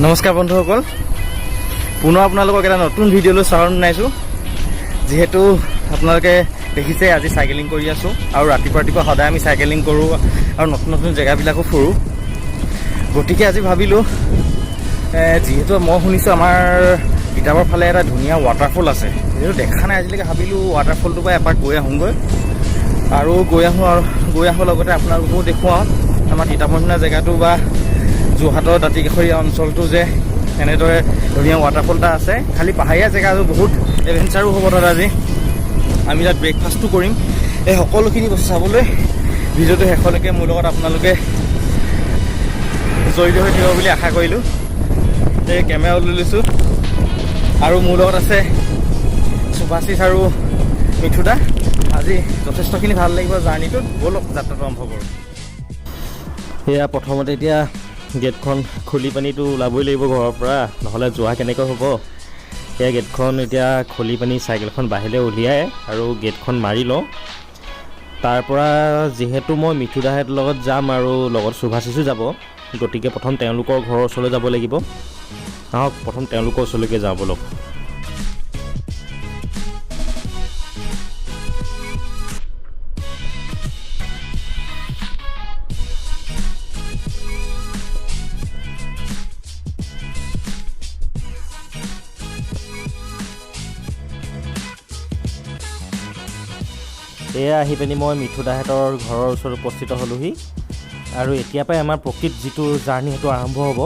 নমস্কাৰ বন্ধুসকল, পুনৰ আপোনালোকক এটা নতুন ভিডিঅ'লৈ স্বাগতম জনাইছোঁ। যিহেতু আপোনালোকে দেখিছে আজি চাইকেলিং কৰি আছোঁ আৰু ৰাতিপুৱা সদায় আমি চাইকেলিং কৰোঁ আৰু নতুন নতুন জেগাবিলাকো ফুৰোঁ। গতিকে আজি ভাবিলোঁ যিহেতু মই শুনিছোঁ আমাৰ তিতাবৰ ফালে এটা ধুনীয়া ৱাটাৰফল আছে, যিহেতু দেখা নাই আজিলৈকে, ভাবিলোঁ ৱাটাৰফলটোৰ পৰা এপাক গৈ আহোঁগৈ আৰু গৈ আহোঁ লগতে আপোনালোককো দেখুৱাওঁ আমাৰ তিতাবৰ নিচিনা জেগাটো বা যোৰহাটৰ দাঁতিকাষৰীয়া অঞ্চলটো যে এনেদৰে ধুনীয়া ৱাটাৰফল এটা আছে। খালি পাহাৰীয়া জেগা আৰু বহুত এডভেঞ্চাৰো হ'ব তাত। আজি আমি তাত ব্ৰেকফাষ্টো কৰিম। এই সকলোখিনি বস্তু চাবলৈ ভিডিঅ'টো শেষলৈকে মোৰ লগত আপোনালোকে জড়িত হৈ থাকিব বুলি আশা কৰিলোঁ। এই কেমেৰা লৈ লৈছোঁ আৰু মোৰ লগত আছে সুভাশিষ আৰু মিঠুদা। আজি যথেষ্টখিনি ভাল লাগিব জাৰ্ণিটোত। ব'লক যাত্ৰাটো আৰম্ভ কৰোঁ। সেয়া প্ৰথমতে এতিয়া গেটখন খুলি পানীটো ওলাবই লাগিব ঘৰৰ পৰা, নহ'লে যোৱা কেনেকৈ হ'ব। সেয়া গেটখন এতিয়া খুলি পানী চাইকেলখন বাহিৰলৈ উলিয়াই আৰু গেটখন মাৰি লওঁ। তাৰপৰা যিহেতু মই মিঠুদাহঁতৰ লগত যাম আৰু লগত সুভাশিষো যাব, গতিকে প্ৰথম তেওঁলোকৰ ঘৰৰ ওচৰলৈ যাব লাগিব। আহক প্ৰথম তেওঁলোকৰ ওচৰলৈকে যাওঁ ব'লক। এয়া আহি পিনি মই মিঠুদাহঁতৰ ঘৰৰ ওচৰত উপস্থিত হ'লোহি আৰু এতিয়াৰ পৰাই আমাৰ প্ৰকৃত যিটো জাৰ্ণি সেইটো আৰম্ভ হ'ব।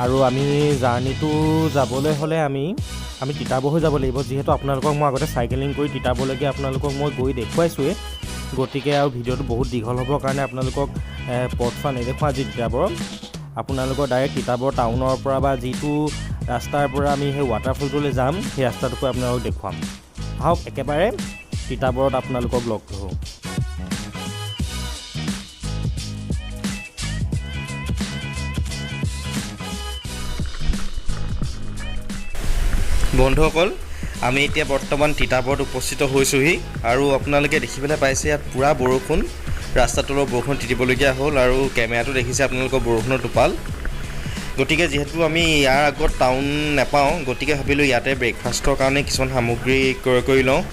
আৰু আমি জাৰ্ণিটো যাবলৈ হ'লে আমি তিতাবৰ হৈ যাব লাগিব, যিহেতু আপোনালোকক মই আগতে চাইকেলিং কৰি তিতাবৰলৈকে আপোনালোকক মই গৈ দেখুৱাইছোঁৱেই। গতিকে আৰু ভিডিঅ'টো বহুত দীঘল হ'বৰ কাৰণে আপোনালোকক পথছোৱা নেদেখুৱাওঁ। আজি তিতাবৰ আপোনালোকৰ ডাইৰেক্ট তিতাবৰ টাউনৰ পৰা বা যিটো ৰাস্তাৰ পৰা আমি সেই ৱাটাৰফলটোলৈ যাম সেই ৰাস্তাটোকৈ আপোনালোকক দেখুৱাম। আহক একেবাৰে তিতাবৰত আপোনালোকক লগ ধৰোঁ। বন্ধুসকল, আমি এতিয়া বৰ্তমান তিতাবৰত উপস্থিত হৈছোঁহি আৰু আপোনালোকে দেখিবলৈ পাইছে ইয়াত পূৰা বৰষুণ, ৰাস্তাত অলপ বৰষুণ তিতিবলগীয়া হ'ল আৰু কেমেৰাটো দেখিছে আপোনালোকৰ বৰষুণৰ টোপাল। গতিকে যিহেতু আমি ইয়াৰ আগত টাউন নাপাওঁ, গতিকে ভাবিলোঁ ইয়াতে ব্ৰেকফাষ্টৰ কাৰণে কিছুমান সামগ্ৰী ক্ৰয় কৰি লওঁ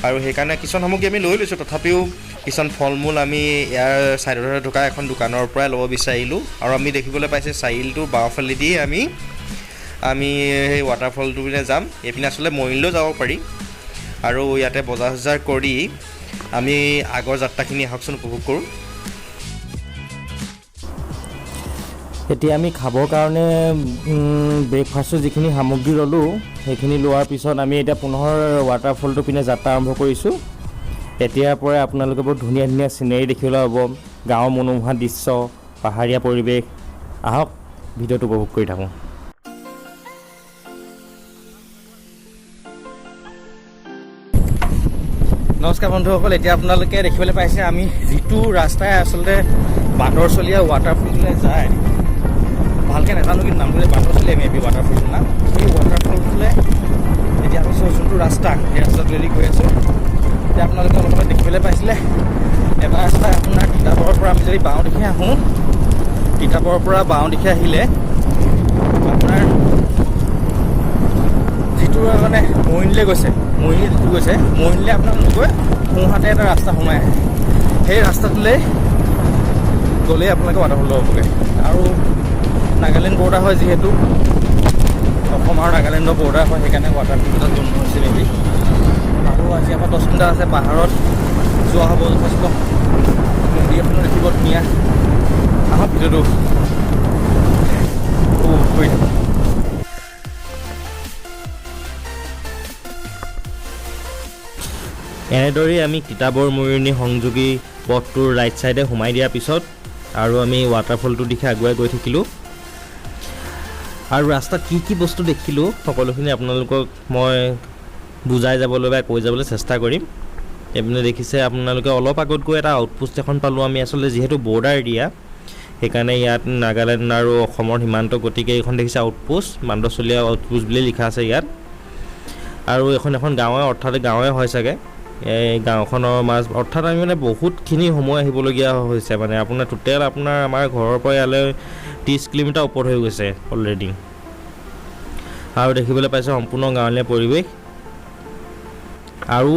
আৰু সেইকাৰণে কিছুমান সামগ্ৰী আমি লৈ লৈছোঁ। তথাপিও কিছুমান ফল মূল আমি ইয়াৰ ছাইডতে থকা এখন দোকানৰ পৰাই ল'ব বিচাৰিলোঁ আৰু আমি দেখিবলৈ পাইছে চাৰিআলিটোৰ বাওঁফালেদি আমি সেই ৱাটাৰফলটো পিনে যাম। এইপিনে আচলতে মৰিলৈও যাব পাৰি আৰু ইয়াতে বজাৰ চজাৰ কৰি আমি আগৰ যাত্ৰাখিনি আহকচোন উপভোগ কৰোঁ। এতিয়া আমি খাবৰ কাৰণে ব্ৰেকফাষ্টৰ যিখিনি সামগ্ৰী ল'লোঁ সেইখিনি লোৱাৰ পিছত আমি এতিয়া পুনৰ ৱাটাৰফলটো পিনে যাত্ৰা আৰম্ভ কৰিছোঁ। এতিয়াৰ পৰাই আপোনালোকে বহুত ধুনীয়া ধুনীয়া চিনেৰি দেখিবলৈ পাব, গাঁৱৰ মনোমোহা দৃশ্য, পাহাৰীয়া পৰিৱেশ। আহক ভিডিঅ'টো উপভোগ কৰি থাকোঁ। নমস্কাৰ বন্ধুসকল, এতিয়া আপোনালোকে দেখিবলৈ পাইছে আমি যিটো ৰাস্তাই আচলতে বান্দৰচলীয়া ৱাটাৰফলটোলৈ যায়, ভালকৈ নাজানো কিন্তু নামটো বান্দৰচলীয়া মেবি ৱাটাৰফলটোৰ নাম। সেই ৱাটাৰফলটোলৈ এতিয়া আমি যোনটো ৰাস্তা সেই ৰাস্তাটোৱেদি গৈ আছোঁ। এতিয়া আপোনালোকে অলপ দেখিবলৈ পাইছিলে এটা ৰাস্তা আপোনাৰ তিতাবৰৰ পৰা আমি যদি বাওঁ দিশে আহোঁ, তিতাবৰৰ পৰা বাওঁ দিশে আহিলে আপোনাৰ যিটো মানে মৰিণলৈ গৈছে, মৰিণলৈ আপোনাৰ নগৈ সোঁহাতে এটা ৰাস্তা সোমাই আহে। সেই ৰাস্তাটোলৈ গ'লেই আপোনালোকে ৱাটাৰফলটো হ'বগৈ। আৰু নাগালেণ্ড বৰ্ডাৰ হয়, যিহেতু অসম আৰু নাগালেণ্ডৰ বৰ্ডাৰ হয়, সেইকাৰণে ৱাটাৰফলটো তাত জন্ম হৈছে নেকি। আৰু আজি আমাৰ 10 মিনিট আছে, পাহাৰত যোৱা হ'ব যথেষ্ট। নদী এখনো দেখিব ধুনীয়া। আহক ভিডিঅ'টো কৰি থাকোঁ। এনেদৰেই আমি তিতাবৰ মৰিয়নি সংযোগী পথটোৰ ৰাইট ছাইডে সোমাই দিয়াৰ পিছত আৰু আমি ৱাটাৰফলটোৰ দিশে আগুৱাই গৈ থাকিলোঁ আৰু ৰাস্তাত কি কি বস্তু দেখিলোঁ সকলোখিনি আপোনালোকক মই বুজাই যাবলৈ বা কৈ যাবলৈ চেষ্টা কৰিম। এইপিনে দেখিছে আপোনালোকে অলপ আগত গৈ এটা আউটপোষ্ট এখন পালোঁ আমি। আচলতে যিহেতু বৰ্ডাৰ এৰিয়া, সেইকাৰণে ইয়াত নাগালেণ্ড আৰু অসমৰ সীমান্ত, গতিকে এইখন দেখিছে আউটপোষ্ট, বান্দৰচলীয়া আউটপোষ্ট বুলি লিখা আছে ইয়াত। আৰু এখন গাঁৱে, অৰ্থাৎ গাঁৱে হয় চাগে। এই গাঁওখনৰ মাছ অৰ্থাৎ আমি মানে বহুতখিনি সময় আহিবলগীয়া হৈছে মানে আপোনাৰ টোটেল আপোনাৰ আমাৰ ঘৰৰ পৰা ইয়ালৈ 30 কিলোমিটাৰ ওপৰত হৈ গৈছে অলৰেডি। আৰু দেখিবলৈ পাইছে সম্পূৰ্ণ গাঁৱলীয়া পৰিৱেশ। আৰু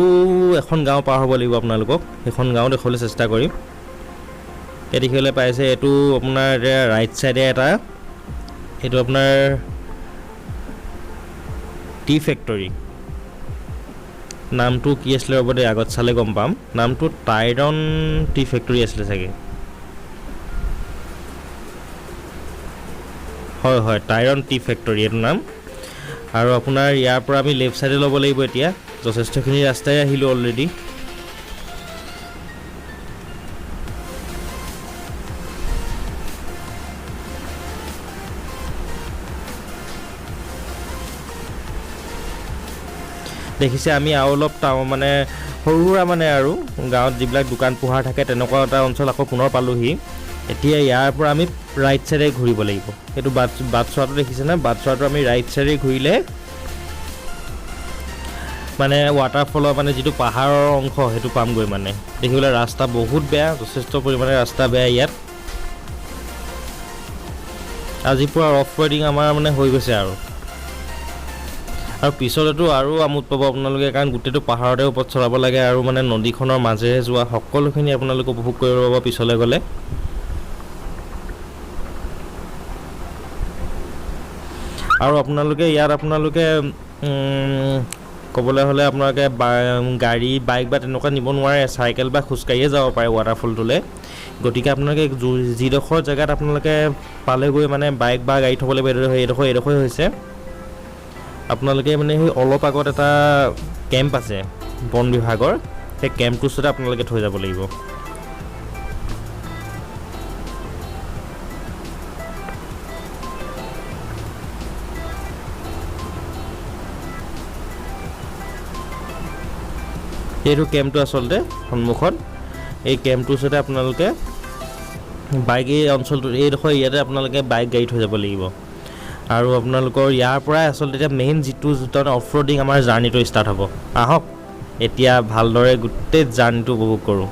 এখন গাঁও পাৰ হ'ব লাগিব আপোনালোকক, সেইখন গাঁও দেখুৱাবলৈ চেষ্টা কৰিম। এই দেখিবলৈ পাইছে এইটো আপোনাৰ এতিয়া ৰাইট চাইডে এটা, এইটো আপোনাৰ টি ফেক্টৰী। নামটো কি আছিলে ৰ'ব দেই, আগত চালে গম পাম। নামটো টাইৰন টি ফেক্টৰী আছিলে চাগে, হয় হয় টাইৰন টি ফেক্টৰী এইটো নাম। আৰু আপোনাৰ ইয়াৰ পৰা আমি লেফ্ট ছাইডে ল'ব লাগিব। এতিয়া যথেষ্টখিনি ৰাস্তাই আহিলোঁ অলৰেডি। দেখিছে আমি আৰু অলপ মানে সৰু সুৰা মানে আৰু গাঁৱত যিবিলাক দোকান পোহাৰ থাকে তেনেকুৱা এটা অঞ্চল আকৌ পুনৰ পালোহি। এতিয়া ইয়াৰ পৰা আমি ৰাইট চাইডে ঘূৰিব লাগিব। সেইটো বাটচৰাটো দেখিছে না, বাটচৰাটো আমি ৰাইট চাইডে ঘূৰিলে মানে ৱাটাৰফলৰ মানে যিটো পাহাৰৰ অংশ সেইটো পামগৈ। মানে দেখিবলৈ ৰাস্তা বহুত বেয়া, যথেষ্ট পৰিমাণে ৰাস্তা বেয়া ইয়াত। আজি পুৰা অফ ৰাইডিং আমাৰ মানে হৈ গৈছে আৰু পিছলেতো আৰু আমোদ পাব আপোনালোকে, কাৰণ গোটেইটো পাহাৰতে ওপৰত চলাব লাগে আৰু মানে নদীখনৰ মাজেৰে যোৱা সকলোখিনি আপোনালোকে উপভোগ কৰিব পাব পিছলৈ গ'লে। আৰু আপোনালোকে ইয়াত ক'বলৈ হ'লে আপোনালোকে গাড়ী বাইক বা তেনেকুৱা নিব নোৱাৰে, চাইকেল বা খোজকাঢ়িয়ে যাব পাৰে ৱাটাৰফলটোলৈ। গতিকে আপোনালোকে যিডোখৰ জেগাত আপোনালোকে পালেগৈ মানে বাইক বা গাড়ী থ'ব লাগিব, এইডোখৰ হৈছে আপোনালোকে মানে সেই অলপ আগত এটা কেম্প আছে বন বিভাগৰ, সেই কেম্পটোৰ ওচৰতে আপোনালোকে থৈ যাব লাগিব। এইটো কেম্পটো আচলতে সন্মুখত, এই কেম্পটোৰ ওচৰতে আপোনালোকে বাইক, এই অঞ্চলটো এইডোখৰ ইয়াতে আপোনালোকে বাইক গাড়ী থৈ যাব লাগিব। আৰু আপোনালোকৰ ইয়াৰ পৰাই আচলতে এতিয়া মেইন যিটো অফ ৰ'ডিং আমাৰ জাৰ্ণিটো ষ্টাৰ্ট হ'ব। আহক এতিয়া ভালদৰে গোটেই জাৰ্ণিটো উপভোগ কৰোঁ।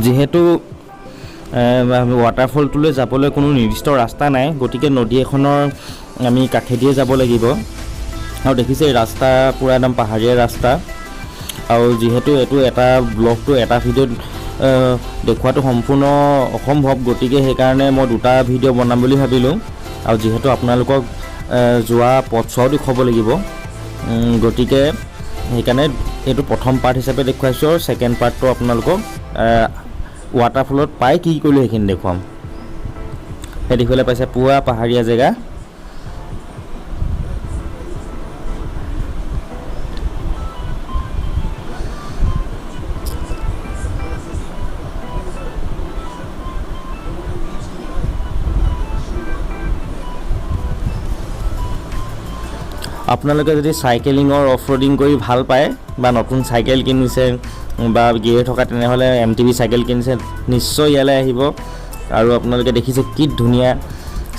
যিহেতু ৱাটাৰফলটোলৈ যাবলৈ কোনো নিৰ্দিষ্ট ৰাস্তা নাই, গতিকে নদী এখনৰ আমি কাষেদিয়ে যাব লাগিব। আৰু দেখিছে ৰাস্তা পূৰা একদম পাহাৰীয়া ৰাস্তা। আৰু যিহেতু এইটো এটা ব্লগটো এটা ভিডিঅ'ত দেখুৱাটো সম্পূৰ্ণ অসম্ভৱ, গতিকে সেইকাৰণে মই দুটা ভিডিঅ' বনাম বুলি ভাবিলোঁ। আৰু যিহেতু আপোনালোকক যোৱা পথচোৱাও দেখুৱাব লাগিব, গতিকে সেইকাৰণে এইটো প্ৰথম পাৰ্ট হিচাপে দেখুৱাইছোঁ। আৰু ছেকেণ্ড পাৰ্টটো আপোনালোকক ৱাটাৰফলত পাই কি কৰিলোঁ সেইখিনি দেখুৱাম। সেই দেখিবলৈ পাইছে পুৰা পাহাৰীয়া জেগা। আপোনালোকে যদি চাইকেলিঙৰ অফ ৰ'ডিং কৰি ভাল পায় বা নতুন চাইকেল কিনিছে বা গিয়েৰ থকা, তেনেহ'লে MTB চাইকেল কিনিছে, নিশ্চয় ইয়ালৈ আহিব। আৰু আপোনালোকে দেখিছে কি ধুনীয়া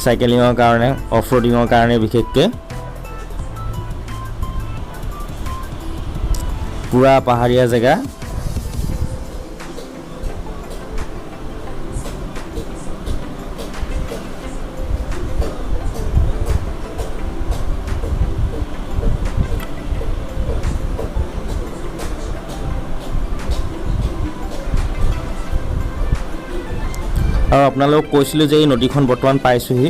চাইকেলিঙৰ কাৰণে, অফ ৰ'ডিঙৰ কাৰণে বিশেষকৈ পূৰা পাহাৰীয়া জেগা। আৰু আপোনালোকক কৈছিলোঁ যে এই নদীখন বৰ্তমান পাইছোঁহি।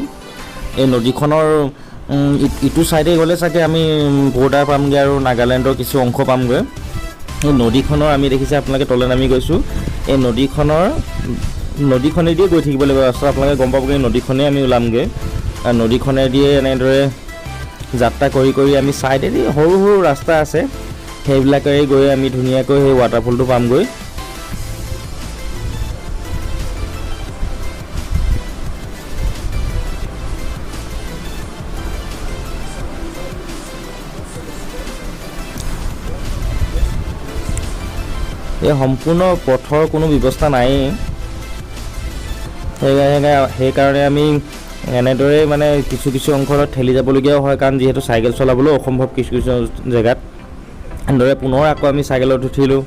এই নদীখনৰ ইটো ছাইডে গ'লে চাগে আমি বৰ্ডাৰ পামগৈ আৰু নাগালেণ্ডৰ কিছু অংশ পামগৈ। এই নদীখনৰ আমি দেখিছে আপোনালোকে তলে নামি গৈছোঁ। এই নদীখনেদিয়ে গৈ থাকিব লাগিব ৰাস্তা, আপোনালোকে গম পাবগৈ নদীখনেই আমি ওলামগৈ। আৰু নদীখনেদিয়ে এনেদৰে যাত্ৰা কৰি কৰি আমি ছাইডেদি সৰু সৰু ৰাস্তা আছে, সেইবিলাকেৰে গৈ আমি ধুনীয়াকৈ সেই ৱাটাৰফলটো পামগৈ। এই সম্পূৰ্ণ পথৰ কোনো ব্যৱস্থা নায়েই, সেইকাৰণে আমি এনেদৰে মানে কিছু কিছু অংশত ঠেলি যাবলগীয়াও হয়, কাৰণ যিহেতু চাইকেল চলাবলৈও অসম্ভৱ কিছু কিছু জেগাত। এনেদৰে পুনৰ আকৌ আমি চাইকেলত উঠিলোঁ,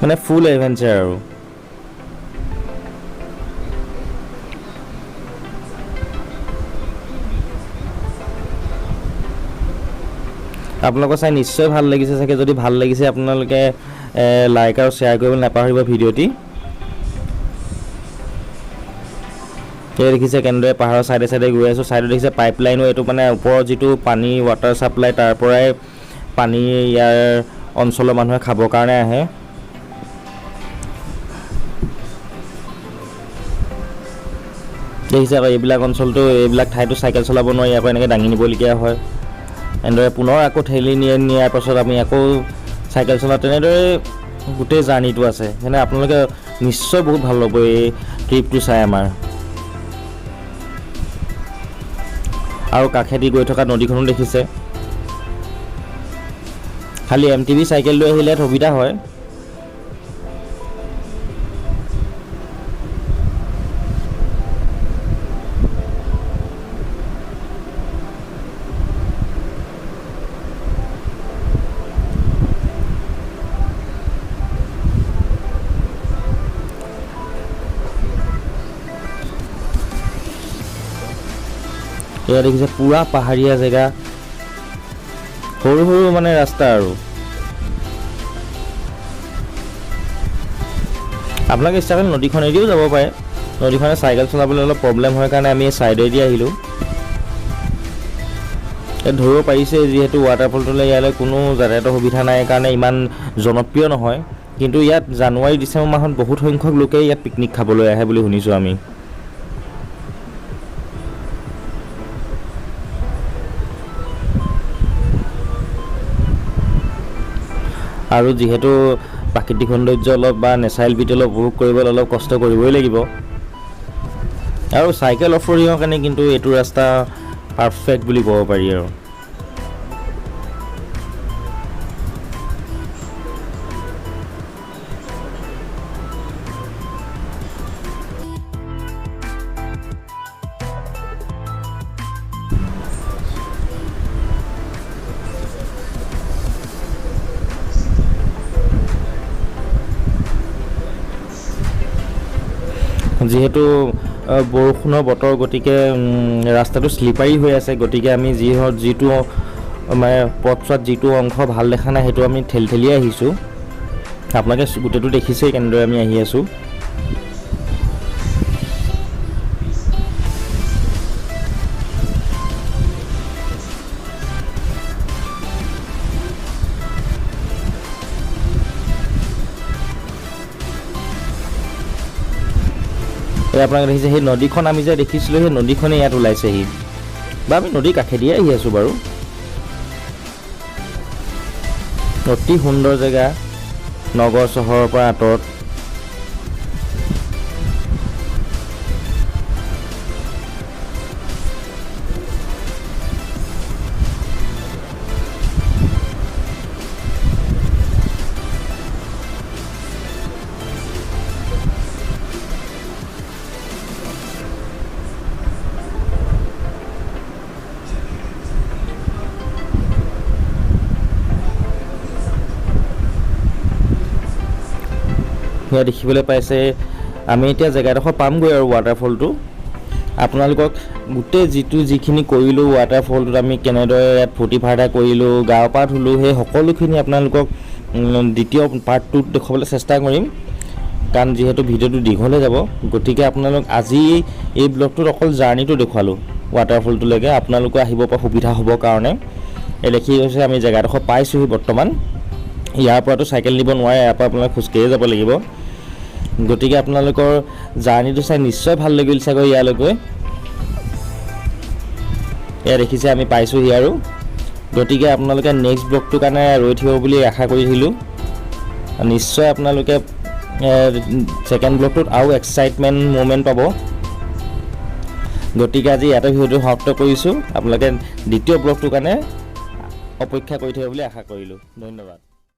মানে ফুল এডভেঞ্চাৰ আৰু। আপোনালোকৰ চাই নিশ্চয় ভাল লাগিছে চাগে। যদি ভাল লাগিছে আপোনালোকে লাইক আৰু শ্বেয়াৰ কৰিবলৈ নাপাহৰিব ভিডিঅ'টি। এই দেখিছে কেনেদৰে পাহাৰৰ চাইডে চাইডে গৈ আছোঁ। চাইডত দেখিছে পাইপ লাইনো, এইটো মানে ওপৰৰ যিটো পানী ৱাটাৰ ছাপ্লাই তাৰ পৰাই পানী ইয়াৰ অঞ্চলৰ মানুহে খাবৰ কাৰণে আহে। দেখিছে আকৌ এইবিলাক অঞ্চলটো, এইবিলাক ঠাইতো চাইকেল চলাব নোৱাৰি, আকৌ এনেকৈ দাঙি নিবলগীয়া হয়। এনেদৰে পুনৰ আকৌ ঠেলি নিয়াৰ পাছত আমি আকৌ চাইকেল চলাওঁ। তেনেদৰে গোটেই জাৰ্ণিটো আছে। মানে আপোনালোকে নিশ্চয় বহুত ভাল ল'ব এই ট্ৰিপটো চাই আমাৰ। আৰু কাষেদি গৈ থকা নদীখনো দেখিছে। খালি MTV চাইকেল লৈ আহিলে সুবিধা হয়। এয়া দেখিছে পুৰা পাহাৰীয়া জেগা, সৰু সৰু মানে ৰাস্তা আৰু। আপোনালোকে ইচ্ছা কৰিলে নদীখনেদিও যাব পাৰে। নদীখনে চাইকেল চলাবলৈ অলপ প্ৰব্লেম হয় কাৰণে আমি ছাইডেদি আহিলোঁ। ইয়াত ধৰিব পাৰিছে যিহেতু ৱাটাৰফলটোলৈ ইয়ালৈ কোনো যাতায়াতৰ সুবিধা নাই কাৰণে ইমান জনপ্ৰিয় নহয়। কিন্তু ইয়াত জানুৱাৰী ডিচেম্বৰ মাহত বহুত সংখ্যক লোকেই ইয়াত পিকনিক খাবলৈ আহে বুলি শুনিছোঁ আমি। আৰু যিহেতু প্ৰাকৃতিক সৌন্দৰ্য অলপ বা নেচাৰেল বিউটি অলপ উপভোগ কৰিবলৈ অলপ কষ্ট কৰিবই লাগিব। আৰু চাইকেল অফ ৰ'ডিঙৰ কাৰণে কিন্তু এইটো ৰাস্তা পাৰফেক্ট বুলি ক'ব পাৰি আৰু। যিহেতু বৰষুণৰ বতৰ, গতিকে ৰাস্তাটো শ্লিপাৰী হৈ আছে। গতিকে আমি যিটো মানে পথছোৱাত যিটো অংশ ভাল দেখা নাই সেইটো আমি ঠেলিয়ে আহিছোঁ। আপোনালোকে গোটেইটো দেখিছেই কেনেদৰে আমি আহি আছোঁ। আপোনালোকে দেখিছে সেই নদীখন আমি যে দেখিছিলোঁ, সেই নদীখনেই ইয়াত ওলাইছেহি, বা আমি নদীৰ কাষেদিয়ে আহি আছোঁ বাৰু। অতি সুন্দৰ জেগা, নগৰ চহৰৰ পৰা আঁতৰত। সেয়া দেখিবলৈ পাইছে। আমি এতিয়া জেগাডোখৰ পামগৈ আৰু ৱাটাৰফলটো। আপোনালোকক গোটেই যিখিনি কৰিলোঁ ৱাটাৰফলটোত, আমি কেনেদৰে ইয়াত ফূৰ্তি ফাৰ্তা কৰিলোঁ, গা পা ধুলোঁ, সেই সকলোখিনি আপোনালোকক দ্বিতীয় পাৰ্টটোত দেখুৱাবলৈ চেষ্টা কৰিম। কাৰণ যিহেতু ভিডিঅ'টো দীঘল হৈ যাব, গতিকে আপোনালোক আজি এই ব্লগটোত অকল জাৰ্ণিটো দেখুৱালোঁ ৱাটাৰফলটোলৈকে। আপোনালোকে আহিব পৰা সুবিধা হ'বৰ কাৰণে। এই দেখি হৈছে আমি জেগাডোখৰ পাইছোঁহি বৰ্তমান। ইয়াৰ পৰাতো চাইকেল নিব নোৱাৰে, ইয়াৰ পৰা আপোনালোকে খোজকাঢ়িয়ে যাব লাগিব। গতিকে আপোনালোকৰ জাৰ্ণিটো চাই নিশ্চয় ভাল লাগিল চাগৈ ইয়ালৈকে। এয়া দেখিছে আমি পাইছোঁহি আৰু। গতিকে আপোনালোকে নেক্সট ব্লগটোৰ কাৰণে ৰৈ থাকিব বুলি আশা কৰিছিলোঁ। নিশ্চয় আপোনালোকে ছেকেণ্ড ব্লগটোত আৰু এক্সাইটমেণ্ট মুভমেণ্ট পাব। গতিকে আজি ইয়াতে ভিডিঅ'টো সমাপ্ত কৰিছোঁ। আপোনালোকে দ্বিতীয় ব্লগটোৰ কাৰণে অপেক্ষা কৰি থাকিব বুলি আশা কৰিলোঁ। ধন্যবাদ।